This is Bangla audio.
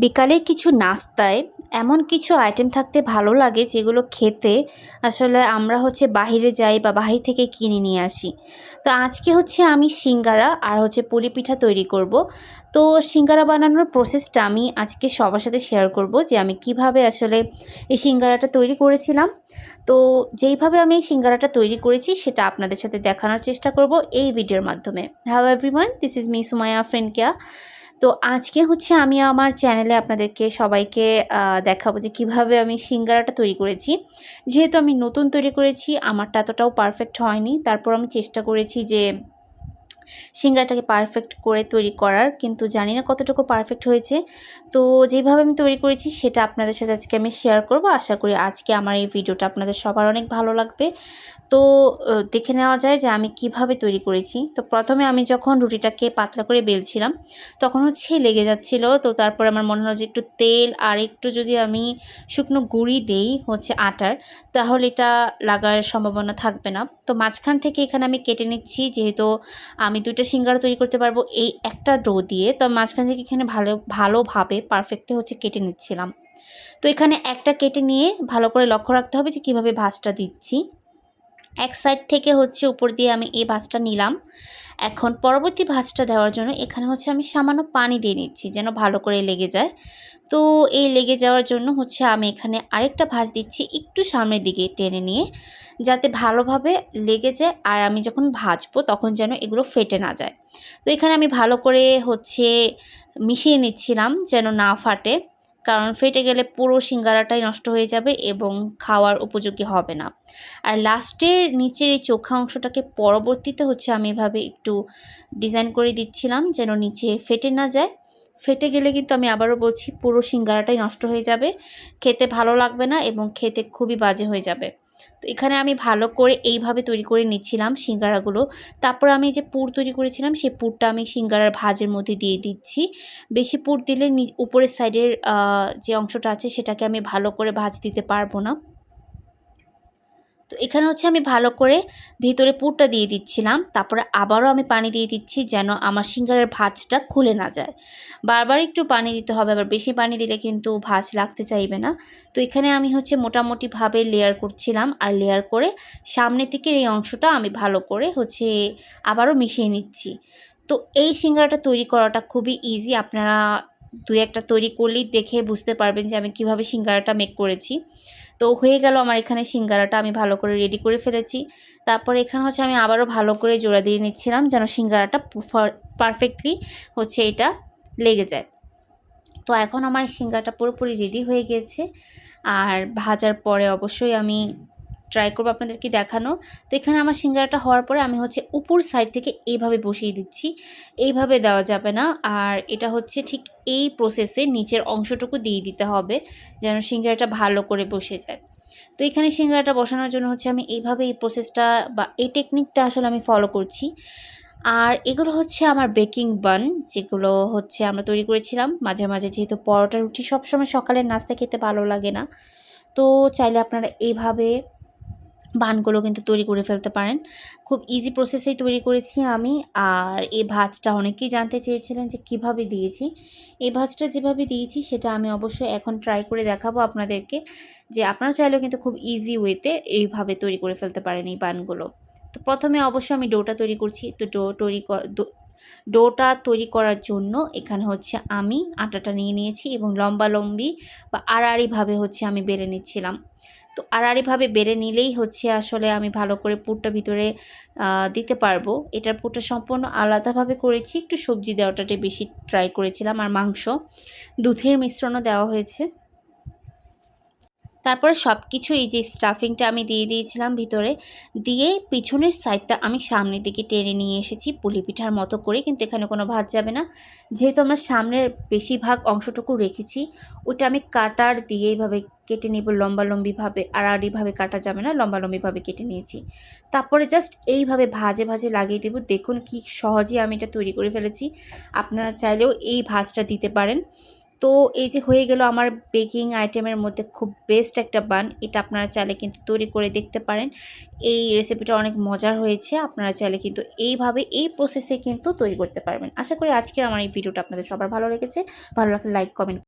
বিকালের কিছু নাস্তায় এমন কিছু আইটেম থাকতে ভালো লাগে যেগুলো খেতে আসলে আমরা বাহিরে যাই বা বাহির থেকে কিনে নিয়ে আসি। তো আজকে আমি সিঙ্গারা আর পুলি পিঠা তৈরি করব। তো সিঙ্গারা বানানোর প্রসেসটা আমি আজকে সবার সাথে শেয়ার করব যে আমি কিভাবে আসলে এই সিঙ্গারাটা তৈরি করেছিলাম। তো যেইভাবে আমি এই সিঙ্গারাটা তৈরি করেছি সেটা আপনাদের সাথে দেখানোর চেষ্টা করব এই ভিডিওর মাধ্যমে। Hello everyone, this is me Sumaiya friend Keya. তো আজকে আমি আমার চ্যানেলে আপনাদেরকে সবাইকে দেখাবো যে কিভাবে আমি সিঙ্গারাটা তৈরি করেছি। যেহেতু আমি নতুন তৈরি করেছি, আমারটা এতটাও পারফেক্ট হয়নি, তারপর আমি চেষ্টা করেছি যে সিঙ্গারাটাকে পারফেক্ট করে তৈরি করার, কিন্তু জানি না কতটুকু পারফেক্ট হয়েছে। তো যেভাবে আমি তৈরি করেছি সেটা আপনাদের সাথে আজকে আমি শেয়ার করব। আশা করি আজকে আমার এই ভিডিওটা আপনাদের সবার অনেক ভালো লাগবে। তো দেখে নেওয়া যায় যে আমি কিভাবে তৈরি করেছি। তো প্রথমে আমি যখন রুটিটাকে পাতলা করে বেলছিলাম তখন লেগে যাচ্ছিল। তো তারপরে আমার মনে হলো যে একটু তেল আর একটু যদি আমি শুকনো গুঁড়ি দেই আটার, তাহলে এটা লাগার সম্ভাবনা থাকবে না। তো মাঝখান থেকে এখানে আমি কেটে নিচ্ছি, যেহেতু আমি ২টা সিঙ্গারা তৈরি করতে পারবো এই একটা ডো দিয়ে। তো মাঝখান থেকে এখানে ভালোভাবে পারফেক্টলি কেটে নিচ্ছিলাম। তো এখানে একটা কেটে নিয়ে ভালো করে লক্ষ্য রাখতে হবে যে কীভাবে ভাঁজটা দিচ্ছি। এক সাইড থেকে উপর দিয়ে আমি এই ভাঁজটা নিলাম। এখন পরবর্তী ভাঁজটা দেওয়ার জন্য এখানে আমি সামান্য পানি দিয়ে নিচ্ছি যেন ভালো করে লেগে যায়। তো এই লেগে যাওয়ার জন্য আমি এখানে আরেকটা ভাঁজ দিচ্ছি একটু সামনের দিকে টেনে নিয়ে, যাতে ভালোভাবে লেগে যায় আর আমি যখন ভাজবো তখন যেন এগুলো ফেটে না যায়। তো এখানে আমি ভালো করে মিশিয়ে নিচ্ছিলাম যেন না ফাটে, কারণ ফেটে গেলে পুরো সিঙ্গারাটাই নষ্ট হয়ে যাবে এবং খাওয়ার উপযোগী হবে না। আর লাস্টের নিচের এই চোখা অংশটাকে পরবর্তীতে আমি এভাবে একটু ডিজাইন করে দিচ্ছিলাম যেন নিচে ফেটে না যায়। ফেটে গেলে কিন্তু আমি আবারও বলছি পুরো সিঙ্গারাটাই নষ্ট হয়ে যাবে, খেতে ভালো লাগবে না এবং খেতে খুবই বাজে হয়ে যাবে। তো এখানে আমি ভালো করে এইভাবে তৈরি করে নিচ্ছিলাম সিঙ্গারাগুলো। তারপর আমি যে পুর তৈরি করেছিলাম সেই পুরটা আমি সিঙ্গারার ভাজের মধ্যে দিয়ে দিচ্ছি। বেশি পুর দিলে উপরের সাইডের যে অংশটা আছে সেটাকে আমি ভালো করে ভাজ দিতে পারবো না। তো এখানে আমি ভালো করে ভিতরে পুরটা দিয়ে দিচ্ছিলাম। তারপরে আবারও আমি পানি দিয়ে দিচ্ছি যেন আমার সিঙ্গারার ভাঁজটা খুলে না যায়। বারবার একটু পানি দিতে হবে, আবার বেশি পানি দিলে কিন্তু ভাঁজ লাগতে চাইবে না। তো এখানে আমি মোটামুটিভাবে লেয়ার করছিলাম, আর লেয়ার করে সামনে থেকে এই অংশটা আমি ভালো করে আবারও মিশিয়ে নিচ্ছি। তো এই সিঙ্গারাটা তৈরি করাটা খুবই ইজি। আপনারা ২-১টা তৈরি করলেই দেখে বুঝতে পারবেন যে আমি কিভাবে সিঙ্গারাটা মেক করেছি। তো হয়ে গেল আমার এখানে সিঙ্গারাটা আমি ভালো করে রেডি করে ফেলেছি। তারপরে এখানে আমি আবারও ভালো করে জোড়া দিয়ে নিচ্ছিলাম যেন সিঙ্গারাটা পারফেক্টলি এটা লেগে যায়। তো এখন আমার সিঙ্গারাটা পুরোপুরি রেডি হয়ে গিয়েছে, আর ভাজার পরে অবশ্যই আমি ট্রাই করবো আপনাদেরকে দেখানোর। তো এখানে আমার সিঙ্গারাটা হওয়ার পরে আমি উপর সাইড থেকে এইভাবে বসিয়ে দিচ্ছি। এইভাবে দেওয়া যাবে না, আর এটা ঠিক এই প্রসেসে নিচের অংশটুকু দিয়ে দিতে হবে যেন সিঙ্গারাটা ভালো করে বসে যায়। তো এখানে সিঙ্গারাটা বসানোর জন্য আমি এইভাবে এই প্রসেসটা বা এই টেকনিকটা আসলে আমি ফলো করছি। আর এগুলো আমার বেকিং বান, যেগুলো আমরা তৈরি করেছিলাম মাঝে মাঝে, যেহেতু পরোটা রুটি সবসময় সকালের নাস্তা খেতে ভালো লাগে না। তো চাইলে আপনারা এইভাবে বানগুলো কিন্তু তৈরি করে ফেলতে পারেন। খুব ইজি প্রসেসেই তৈরি করেছি আমি। আর এই ভাজটা অনেকেই জানতে চেয়েছিলেন যে কিভাবে দিয়েছি। এই ভাজটা যেভাবে দিয়েছি সেটা আমি অবশ্যই এখন ট্রাই করে দেখাবো আপনাদেরকে, যে আপনারা চাইলেও কিন্তু খুব ইজি ওয়েতে এইভাবে তৈরি করে ফেলতে পারেন এই বানগুলো। তো প্রথমে অবশ্যই আমি ডোটা তৈরি করছি। তো ডোটা তৈরি করার জন্য এখানে আমি আটাটা নিয়ে নিয়েছি এবং লম্বালম্বি বা আড়াআড়িভাবে আমি বেলে নিচ্ছিলাম। তো আড়াআড়িভাবে বেলে নিলেই আসলে আমি ভালো করে পুরটা ভিতরে দিতে পারবো। এটার পুরটা সম্পূর্ণ আলাদাভাবে করেছি, একটু সবজি দেওয়াটাতে বেশি ট্রাই করেছিলাম, আর মাংস, দুধের মিশ্রণও দেওয়া হয়েছে। তারপরে সব কিছু এই যে স্টাফিংটা আমি দিয়ে দিয়েছিলাম ভিতরে, দিয়ে পিছনের সাইডটা আমি সামনের দিকে টেনে নিয়ে এসেছি পুলি পিঠার মতো করে, কিন্তু এখানে কোনো ভাঁজ যাবে না। যেহেতু আমরা সামনের বেশিরভাগ অংশটুকু রেখেছি, ওটা আমি কাটার দিয়ে এইভাবে কেটে নেব লম্বালম্বিভাবে, আড়াআড়িভাবে কাটা যাবে না, লম্বালম্বিভাবে কেটে নিয়েছি। তারপরে জাস্ট এইভাবে ভাজে ভাজে লাগিয়ে দেব। দেখুন কি সহজেই আমি এটা তৈরি করে ফেলেছি। আপনারা চাইলেও এই ভাজটা দিতে পারেন। তো এই যে হয়ে গেল আমার বেকিং আইটেমের মধ্যে খুব বেস্ট একটা বান। এটা আপনারা চাইলে কিন্তু তৈরি করে দেখতে পারেন। এই রেসিপিটা অনেক মজার হয়েছে। আপনারা চাইলে কিন্তু এইভাবে এই প্রসেসে কিন্তু তৈরি করতে পারবেন। আশা করি আজকের আমার এই ভিডিওটা আপনাদের সবার ভালো লেগেছে। ভালো লাগলে লাইক, কমেন্ট